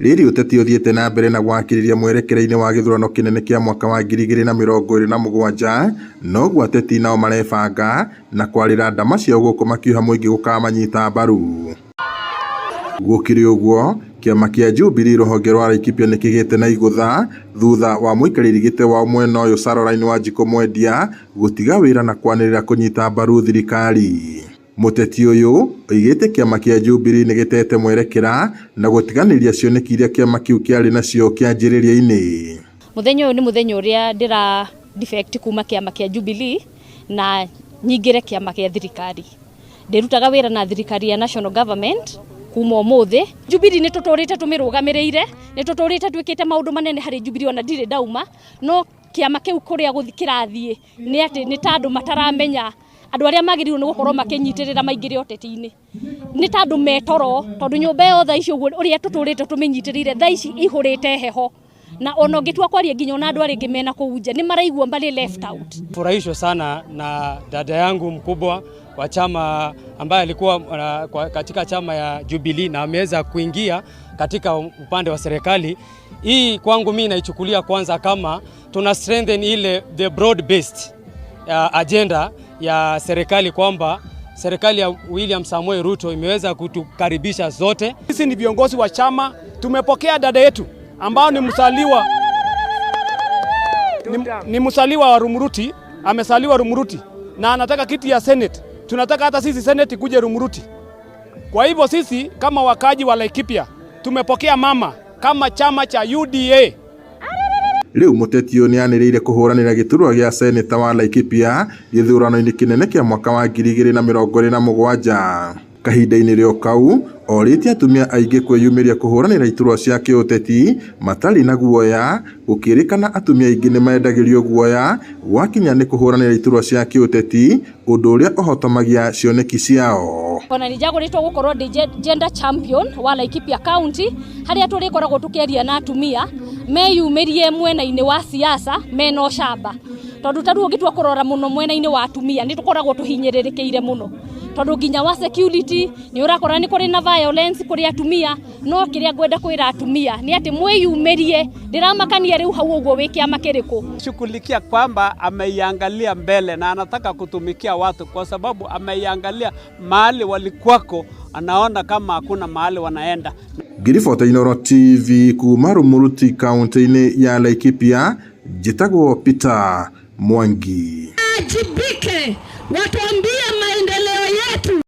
Riri uteti uthiete na mbere na gwakiriria mwerekereine wa githurano kinene kia mwaka wa 2027 no gwateti nao marebanga na kwarira ndama cia guku makiuha muingi gukamanyita mbaru. Gukiri uguo kiama kia Jubilee ruhonge rwa Laikipia nikigite na igutha thutha wa muikariri gite wa mwena uyu Caroline Wanjiku Mwendia gutiga wira na kwanirira kunyita mbaru thirikari. Muteti uyu oigite kiama kia Jubilee nigitete mwerekera na gutiganiria cioneki iria kiama kiu kiari nacio kianjiriria-ini. Muthenya uyu ni muthenya uria ndira defect kuma kiama kia Jubilee na nyingire kiama kia thirikari. Ndirutaga wira na thirikari ya national government kuma umuthi. Jubilee ni tuturite tumirugamirire, ni tuturite twikite maundu manene hari Jubilee ona ndire dauma, no kiama kiu kuria guthikirathie ni ati ni tandu mataramenya andu aria magirirwo ni gukorwo makinyitirira maingire oteti-ini ni tandu metoro tondu nyumba yothe icio uria tuturite tuminyitirire tha ici ihurite heho na ono ngitwa kwaria nginya ona andu aringi mena kuunja ni maraigwa mbali left out. Furahishwa sana na dada yangu mkubwa wa chama ambaye alikuwa katika chama ya Jubilee na ameweza kuingia katika upande wa serikali. Hii kwangu mimi naichukulia kwanza kama tuna strengthen ile the broad based agenda ya serikali, kwamba serikali ya William Samoei Ruto imeweza kutukaribisha zote. Sisi ni viongozi wa chama, tumepokea dada yetu ambao ni msaliwa wa Rumuruti, amesaliwa Rumuruti na anataka kiti ya Senate. Tunataka hata sisi Senate kuje Rumuruti. Kwa hivyo sisi kama wakaji wa Laikipia tumepokea mama kama chama cha UDA. Riu muteti uyu nianiriire kuhuranira giturwa gia seneta wa Laikipia githurano-ini kinene kia mwaka wa 2027. Kahinda-ini rio kau orite atumia aingi kwiyumiria kuhuranira iturwa cia kiuteti matari na guoya, gukirikana atumia aingi ni mendagirio guoya gwakinya ni kuhuranira iturwa cia kiuteti, undu uria uhotomagia cioneki ciao. Ona nijagoritwo gukorwo gender champion wa Laikipia County haria turikoragwo tukiaria na atumia meyumirie mwena-ini wa siasa mena ucamba, tondu taru ungitwa kurora muno mwena-ini wa atumia ni tukoragwo tuhinyiririkiire muno, tondu nginya wa security ni urakora ni kuri na violence kuri atumia. No kiria ngwenda kwira atumia ni ati mwiyumirie, ndiramakania riu hau uguo wiki amakiriku shughulikia kwamba ameiangalia mbele na anataka kutumikia watu, kwa sababu ameiangalia mahali walikwako, anaona kama hakuna mahali wanaenda. Ngiribota Inooro TV kuma Rumuruti kaunti-ini ya Laikipia, njitagwo Peter Mwangi. Ajibike, watuambie maendeleo yetu.